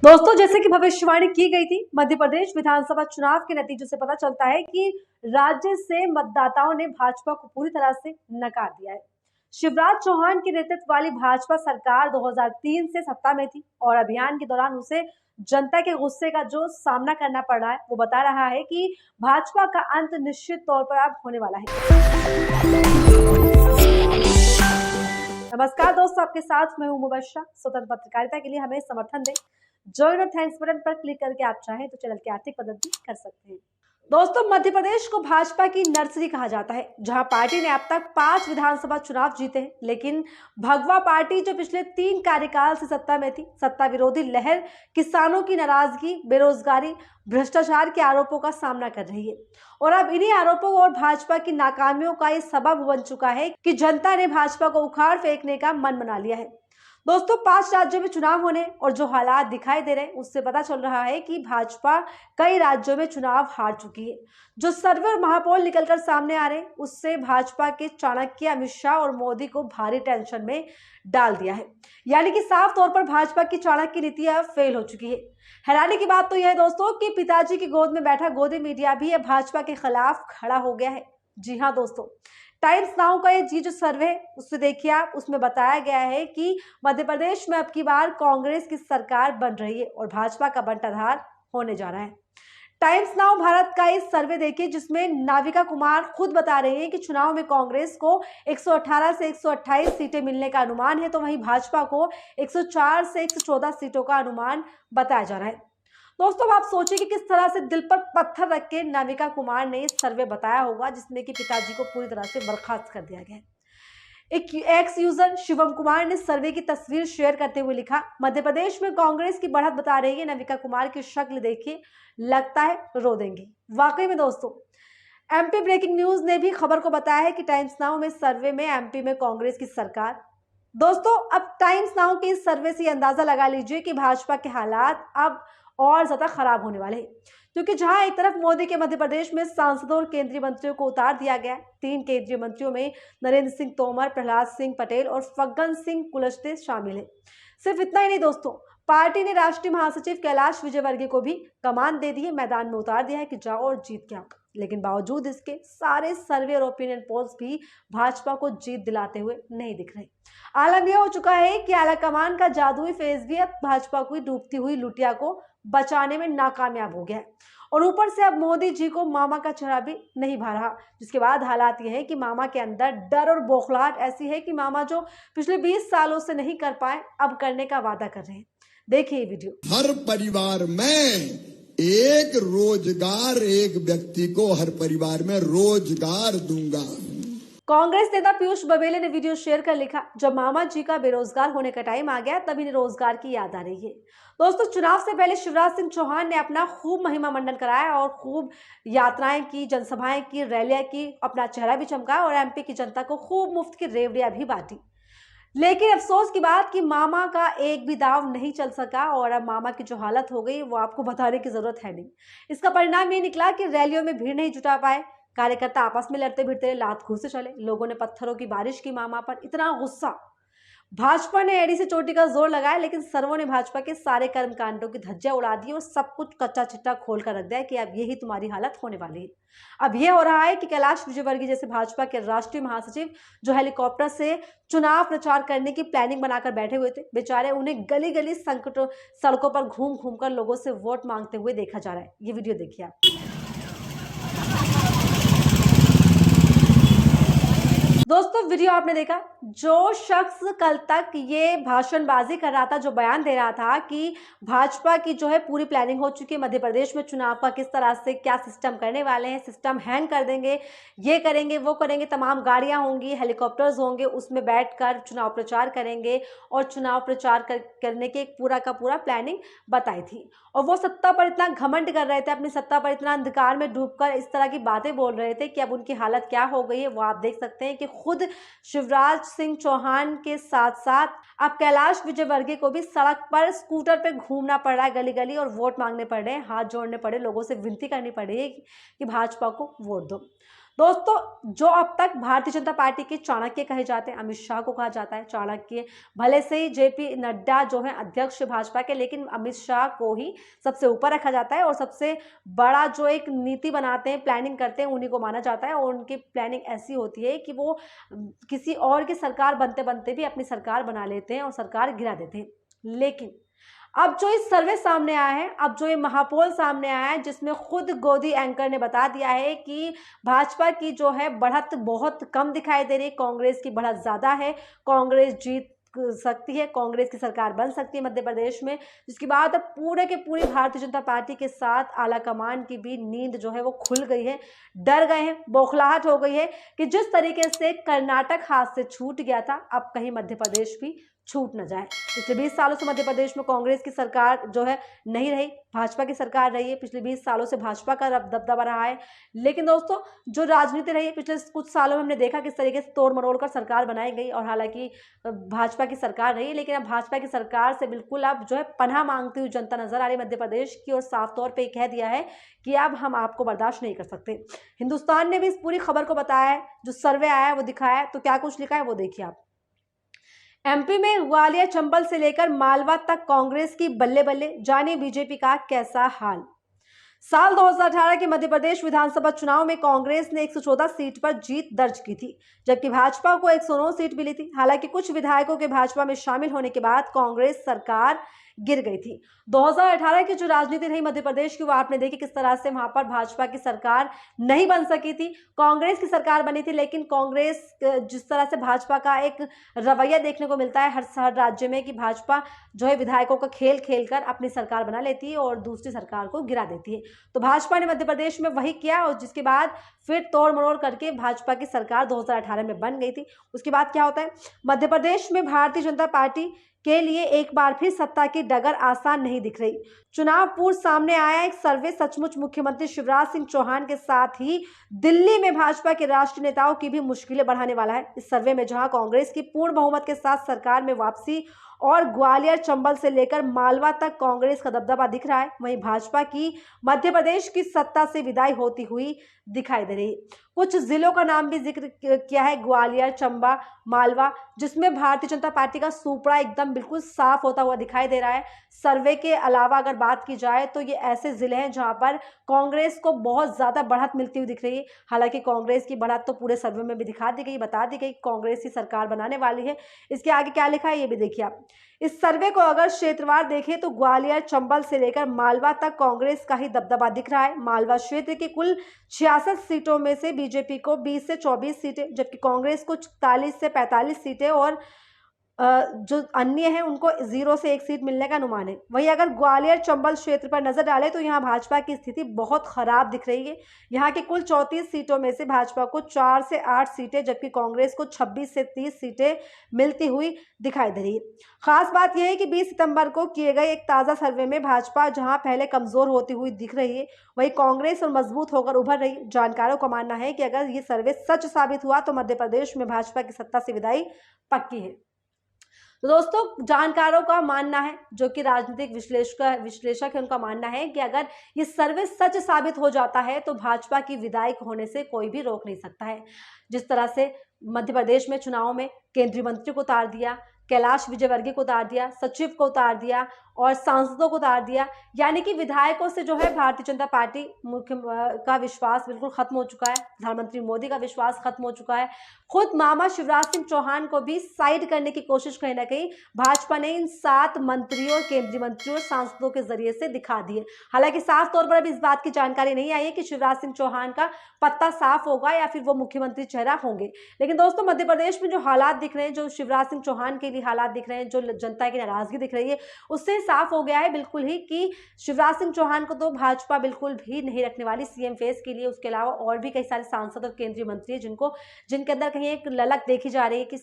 दोस्तों, जैसे कि भविष्यवाणी की गई थी, मध्य प्रदेश विधानसभा चुनाव के नतीजों से पता चलता है कि राज्य से मतदाताओं ने भाजपा को पूरी तरह से नकार दिया है। शिवराज चौहान के नेतृत्व वाली भाजपा सरकार 2003 से सत्ता में थी और अभियान के दौरान उसे जनता के गुस्से का जो सामना करना पड़ रहा है, वो बता रहा है कि भाजपा का अंत निश्चित तौर पर अब होने वाला है। नमस्कार दोस्तों, आपके साथ मैं हूं मुबश्शा। स्वतंत्र पत्रकारिता के लिए हमें समर्थन दें। ज्वाइन और थैंक्स बटन पर क्लिक करके आप चाहें तो चैनल की आर्थिक मदद भी कर सकते हैं। दोस्तों, मध्य प्रदेश को भाजपा की नर्सरी कहा जाता है, जहां पार्टी ने अब तक 5 विधानसभा चुनाव जीते हैं। लेकिन भगवा पार्टी जो पिछले 3 कार्यकाल से सत्ता में थी, सत्ता विरोधी लहर किसानों की नाराजगी, बेरोजगारी, भ्रष्टाचार के आरोपों का सामना कर रही है। और अब इन्हीं आरोपों और भाजपा की नाकामियों का ये सबब बन चुका है कि जनता ने भाजपा को उखाड़ फेंकने का मन बना लिया है। दोस्तों, 5 राज्यों में चुनाव होने और जो हालात दिखाई दे रहे हैं, उससे पता चल रहा है कि भाजपा कई राज्यों में चुनाव हार चुकी है। जो सर्वे और महापोल निकलकर सामने आ रहे हैं, उससे भाजपा के चाणक्य अमित शाह और मोदी को भारी टेंशन में डाल दिया है। यानी कि साफ तौर पर भाजपा की चाणक्य नीति अब फेल हो चुकी है। हैरानी की बात तो यह है दोस्तों कि पिताजी की गोद में बैठा गोदी मीडिया भी अब भाजपा के खिलाफ खड़ा हो गया है। जी हाँ दोस्तों, टाइम्स नाउ का ये जो सर्वे उससे देखिए आप, उसमें बताया गया है कि मध्य प्रदेश में अब की बार कांग्रेस की सरकार बन रही है और भाजपा का बंटाधार होने जा रहा है। टाइम्स नाउ भारत का इस सर्वे देखिए, जिसमें नाविका कुमार खुद बता रही है कि चुनाव में कांग्रेस को 118 से 128 सीटें मिलने का अनुमान है, तो वहीं भाजपा को 104 से 114 सीटों का अनुमान बताया जा रहा है। दोस्तों, अब आप सोचिए कि किस तरह से दिल पर पत्थर रख के नाविका कुमार ने इस सर्वे बताया होगा, जिसमें कि पिताजी को पूरी तरह से बर्खास्त कर दिया गया है। एक एक्स यूजर शिवम कुमार ने सर्वे की तस्वीर शेयर करते हुए लिखा, मध्य प्रदेश में कांग्रेस की बढ़त बता रही है। नाविका कुमार की शक्ल देखिए, लगता है रो देंगी। वाकई में दोस्तों, एमपी ब्रेकिंग न्यूज ने भी खबर को बताया है कि टाइम्स नाउ में सर्वे में एमपी में कांग्रेस की सरकार। दोस्तों, अब टाइम्स नाउ के इस सर्वे से अंदाजा लगा लीजिए कि भाजपा के हालात अब और ज्यादा खराब होने वाले हैं, क्योंकि जहां एक तरफ मोदी के मध्य प्रदेश में सांसदों और केंद्रीय मंत्रियों को उतार दिया गया, 3 केंद्रीय मंत्रियों में नरेंद्र सिंह तोमर, प्रहलाद सिंह पटेल और फग्गन सिंह कुलस्ते शामिल हैं। सिर्फ इतना ही नहीं दोस्तों, पार्टी ने राष्ट्रीय महासचिव कैलाश विजयवर्गीय को भी कमान दे दी है, मैदान में उतार दिया है कि जाओ और जीत के आओ। लेकिन बावजूद इसके सारे सर्वे और ओपिनियन पोल्स भी भाजपा को जीत दिलाते हुए नहीं दिख रहे। आलम यह हो चुका है कि आलाकमान का जादुई फेज भी अब भाजपा को डूबती हुई लुटिया को बचाने में नाकामयाब हो गया है। और ऊपर से अब मोदी जी को मामा का चेहरा भी नहीं भा रहा, जिसके बाद हालात ये है कि मामा के अंदर डर और बौखलाहट ऐसी है कि मामा जो पिछले 20 सालों से नहीं कर पाए, अब करने का वादा कर रहे हैं। देखिए वीडियो। हर परिवार में एक रोजगार, एक व्यक्ति को हर परिवार में रोजगार दूंगा। कांग्रेस नेता पीयूष बघेल ने वीडियो शेयर कर लिखा, जब मामा जी का बेरोजगार होने का टाइम आ गया, तब इन्हें रोजगार की याद आ रही है। दोस्तों, चुनाव से पहले शिवराज सिंह चौहान ने अपना खूब महिमा मंडन कराया और खूब यात्राएं की, जनसभाएं की, रैलियां की, अपना चेहरा भी चमकाया और एमपी की जनता को खूब मुफ्त की रेवड़ियां भी बांटी। लेकिन अफसोस की बात कि मामा का एक भी दाव नहीं चल सका और अब मामा की जो हालत हो गई वो आपको बताने की जरूरत है नहीं। इसका परिणाम ये निकला कि रैलियों में भीड़ नहीं जुटा पाए, कार्यकर्ता आपस में लड़ते भिड़ते लात घूंसे चले, लोगों ने पत्थरों की बारिश की मामा पर। इतना गुस्सा, भाजपा ने एड़ी से चोटी का जोर लगाया, लेकिन सर्वों ने भाजपा के सारे कर्म कांडों की धज्जियां उड़ा दी और सब कुछ कच्चा चिट्टा खोल कर रख दिया कि अब यही तुम्हारी हालत होने वाली है। अब यह हो रहा है कि कैलाश विजयवर्गीय जैसे भाजपा के राष्ट्रीय महासचिव, जो हेलीकॉप्टर से चुनाव प्रचार करने की प्लानिंग बनाकर बैठे हुए थे, बेचारे उन्हें गली गली संकटों सड़कों पर घूम घूम कर लोगों से वोट मांगते हुए देखा जा रहा है। ये वीडियो देखिए आप। दोस्तों, वीडियो आपने देखा, जो शख्स कल तक ये भाषणबाजी कर रहा था, जो बयान दे रहा था कि भाजपा की जो है पूरी प्लानिंग हो चुकी है, मध्य प्रदेश में चुनाव का किस तरह से क्या सिस्टम करने वाले हैं, सिस्टम हैंग कर देंगे, ये करेंगे वो करेंगे, तमाम गाड़ियां होंगी, हेलीकॉप्टर्स होंगे, उसमें बैठकर चुनाव प्रचार करेंगे और चुनाव प्रचार करने की एक पूरा का पूरा प्लानिंग बताई थी। और वो सत्ता पर इतना घमंड कर रहे थे, अपनी सत्ता पर इतना अंधकार में डूबकर इस तरह की बातें बोल रहे थे कि अब उनकी हालत क्या हो गई है वो आप देख सकते हैं कि खुद शिवराज सिंह चौहान के साथ साथ अब कैलाश विजयवर्गीय को भी सड़क पर स्कूटर पे घूमना पड़ रहा है, गली गली, और वोट मांगने पड़ रहे हैं, हाथ जोड़ने पड़े, लोगों से विनती करनी पड़ रही है कि भाजपा को वोट दो। दोस्तों, जो अब तक भारतीय जनता पार्टी के चाणक्य कहे जाते हैं, अमित शाह को कहा जाता है चाणक्य, भले से ही जेपी नड्डा जो है अध्यक्ष भाजपा के, लेकिन अमित शाह को ही सबसे ऊपर रखा जाता है और सबसे बड़ा जो एक नीति बनाते हैं, प्लानिंग करते हैं, उन्हीं को माना जाता है। और उनकी प्लानिंग ऐसी होती है कि वो किसी और की सरकार बनते बनते भी अपनी सरकार बना लेते हैं और सरकार गिरा देते हैं। लेकिन अब जो इस सर्वे सामने आया है, अब जो ये महापोल सामने आया है, जिसमें खुद गोदी एंकर ने बता दिया है कि भाजपा की जो है बढ़त बहुत कम दिखाई दे रही है, कांग्रेस की बढ़त ज्यादा है, कांग्रेस जीत सकती है, कांग्रेस की सरकार बन सकती है मध्य प्रदेश में। जिसके बाद अब पूरे के पूरी भारतीय जनता पार्टी के साथ आला कमान की भी नींद जो है वो खुल गई है, डर गए हैं, बौखलाहट हो गई है कि जिस तरीके से कर्नाटक हाथ से छूट गया था, अब कहीं मध्य प्रदेश भी छूट न जाए। पिछले 20 सालों से मध्य प्रदेश में कांग्रेस की सरकार जो है नहीं रही, भाजपा की सरकार रही है। पिछले 20 सालों से भाजपा का दबदबा रहा है। लेकिन दोस्तों, जो राजनीति रही है पिछले कुछ सालों में, हमने देखा किस तरीके से तोड़ मरोड़ कर सरकार बनाई गई और हालांकि भाजपा की सरकार रही, लेकिन अब भाजपा की सरकार से बिल्कुल अब जो है पनाह मांगती हुई जनता नजर आ रही है मध्य प्रदेश की, और साफ तौर पर कह दिया है कि अब हम आपको बर्दाश्त नहीं कर सकते। हिंदुस्तान ने भी इस पूरी खबर को बताया है, जो सर्वे आया है वो दिखाया है। तो क्या कुछ लिखा है वो देखिए आप। एमपी में ग्वालियर चंबल से लेकर मालवा तक कांग्रेस की बल्ले बल्ले, जाने बीजेपी का कैसा हाल। साल 2018 के मध्य प्रदेश विधानसभा चुनाव में कांग्रेस ने 114 सीट पर जीत दर्ज की थी, जबकि भाजपा को 109 सीट मिली थी। हालांकि कुछ विधायकों के भाजपा में शामिल होने के बाद कांग्रेस सरकार गिर गई थी। 2018 की जो राजनीति रही मध्य प्रदेश की, वो आपने देखी किस तरह से वहां पर भाजपा की सरकार नहीं बन सकी थी, कांग्रेस की सरकार बनी थी। लेकिन कांग्रेस जिस तरह से भाजपा का एक रवैया देखने को मिलता है हर राज्य में कि भाजपा जो है विधायकों का खेल खेलकर अपनी सरकार बना लेती है और दूसरी सरकार को गिरा देती है। तो भाजपा ने मध्य प्रदेश में वही किया और जिसके बाद फिर तोड़ मरोड़ करके भाजपा की सरकार 2018 में बन गई थी। उसके बाद क्या होता है, मध्य प्रदेश में भारतीय जनता पार्टी के लिए एक बार फिर सत्ता की डगर आसान नहीं दिख रही। चुनाव पूर्व सामने आया एक सर्वे सचमुच मुख्यमंत्री शिवराज सिंह चौहान के साथ ही दिल्ली में भाजपा के राष्ट्रीय नेताओं की भी मुश्किलें बढ़ाने वाला है। इस सर्वे में जहां कांग्रेस की पूर्ण बहुमत के साथ सरकार में वापसी और ग्वालियर चंबल से लेकर मालवा तक कांग्रेस का दबदबा दिख रहा है, वहीं भाजपा की मध्य प्रदेश की सत्ता से विदाई होती हुई दिखाई दे रही। कुछ जिलों का नाम भी जिक्र किया है, ग्वालियर, चंबा, मालवा, जिसमें भारतीय जनता पार्टी का सुपड़ा एकदम बिल्कुल साफ होता हुआ दिखाई दे रहा है। सर्वे के अलावा अगर बात की जाए तो ये ऐसे जिले हैं जहां पर कांग्रेस को बहुत ज्यादा बढ़त मिलती हुई दिख रही है। हालांकि कांग्रेस की बढ़त तो पूरे सर्वे में भी दिखा दी गई, बता दी गई, कांग्रेस की सरकार बनाने वाली है। इसके आगे क्या लिखा है ये भी देखिए आप। इस सर्वे को अगर क्षेत्रवार देखें तो ग्वालियर, चंबल से लेकर मालवा तक कांग्रेस का ही दबदबा दिख रहा है। मालवा क्षेत्र की कुल 66 सीटों में से बीजेपी को 20 से 24 सीटें, जबकि कांग्रेस को 40 से 45 सीटें और जो अन्य हैं उनको 0 से 1 सीट मिलने का अनुमान है। वहीं अगर ग्वालियर चंबल क्षेत्र पर नजर डालें तो यहाँ भाजपा की स्थिति बहुत खराब दिख रही है। यहाँ की कुल 34 सीटों में से भाजपा को 4 से 8 सीटें, जबकि कांग्रेस को 26 से 30 सीटें मिलती हुई दिखाई दे रही है। खास बात यह है कि 20 सितंबर को किए गए एक ताजा सर्वे में भाजपा जहां पहले कमजोर होती हुई दिख रही है, वहीं कांग्रेस और मजबूत होकर उभर रही। जानकारों का मानना है कि अगर ये सर्वे सच साबित हुआ तो मध्य प्रदेश में भाजपा की सत्ता से विदाई पक्की है। तो दोस्तों, जानकारों का मानना है, जो कि राजनीतिक विश्लेषक है, उनका मानना है कि अगर ये सर्वे सच साबित हो जाता है तो भाजपा की विदाई होने से कोई भी रोक नहीं सकता है। जिस तरह से मध्य प्रदेश में चुनाव में केंद्रीय मंत्री को उतार दिया, कैलाश विजयवर्गीय को उतार दिया, सचिव को उतार दिया और सांसदों को उतार दिया, यानी कि विधायकों से जो है भारतीय जनता पार्टी का विश्वास बिल्कुल खत्म हो चुका है। प्रधानमंत्री मोदी का विश्वास खत्म हो चुका है। खुद मामा शिवराज सिंह चौहान को भी साइड करने की कोशिश कहीं ना कहीं भाजपा ने इन 7 मंत्रियों, केंद्रीय मंत्रियों और सांसदों के जरिए से दिखा दी है। हालांकि साफ तौर पर अभी इस बात की जानकारी नहीं आई है कि शिवराज सिंह चौहान का पत्ता साफ होगा या फिर वो मुख्यमंत्री चेहरा होंगे। लेकिन दोस्तों, मध्य प्रदेश में जो हालात दिख रहे हैं, जो शिवराज सिंह चौहान के लिए हालात दिख रहे हैं, जो जनता की नाराजगी दिख रही है, उससे साफ हो गया है बिल्कुल ही कि शिवराज सिंह चौहान को तो भाजपा बिल्कुल भी नहीं रखने वाली सीएम फेस के लिए। उसके अलावा और भी कई सारे सांसद और केंद्रीय मंत्री हैं जिनके अंदर कहीं एक ललक देखी जा रही है कि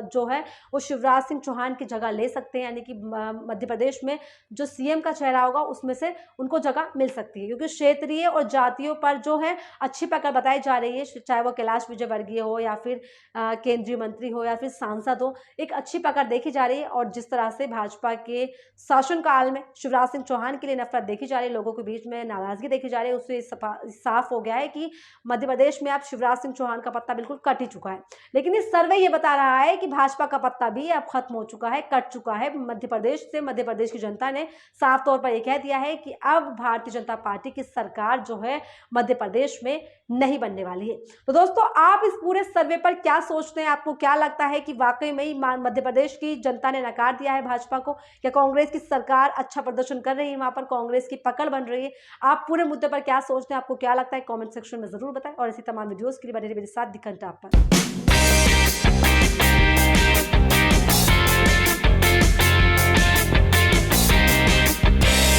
जो है वो शिवराज सिंह चौहान की जगह ले सकते हैं, यानी कि मध्य प्रदेश में जो सीएम का चेहरा होगा उसमें से उनको जगह मिल सकती है, क्योंकि क्षेत्रीय और जातियों पर जो है अच्छी पकड़ बताई जा रही है। चाहे वो कैलाश विजयवर्गीय हो या फिर केंद्रीय मंत्री हो या फिर सांसद हो, एक अच्छी पकड़ देखी जा रही है। और जिस तरह से भाजपा के शासनकाल में शिवराज सिंह चौहान के लिए नफरत देखी जा रही है, लोगों के बीच में नाराजगी देखी जा रही है, उससे साफ हो गया है कि मध्य प्रदेश में अब शिवराज सिंह चौहान का पत्ता बिल्कुल कट ही चुका है। लेकिन इस सर्वे ये बता रहा है कि भाजपा का पत्ता भी अब खत्म हो चुका है, कट चुका है मध्य प्रदेश से। मध्य प्रदेश की जनता ने साफ तौर पर यह कह दिया है कि अब भारतीय जनता पार्टी की सरकार जो है मध्य प्रदेश में नहीं बनने वाली है। तो दोस्तों, आप इस पूरे सर्वे पर क्या सोचते हैं? आपको क्या लगता है कि वाकई में ही मध्य प्रदेश की जनता ने नकार दिया है भाजपा को, या कांग्रेस की सरकार अच्छा प्रदर्शन कर रही है, वहां पर कांग्रेस की पकड़ बन रही है? आप पूरे मुद्दे पर क्या सोचते हैं? आपको क्या लगता है? कमेंट सेक्शन में जरूर बताएं और इसी तमाम वीडियोस के लिए बने रहिए मेरे साथ दी घंटा पर।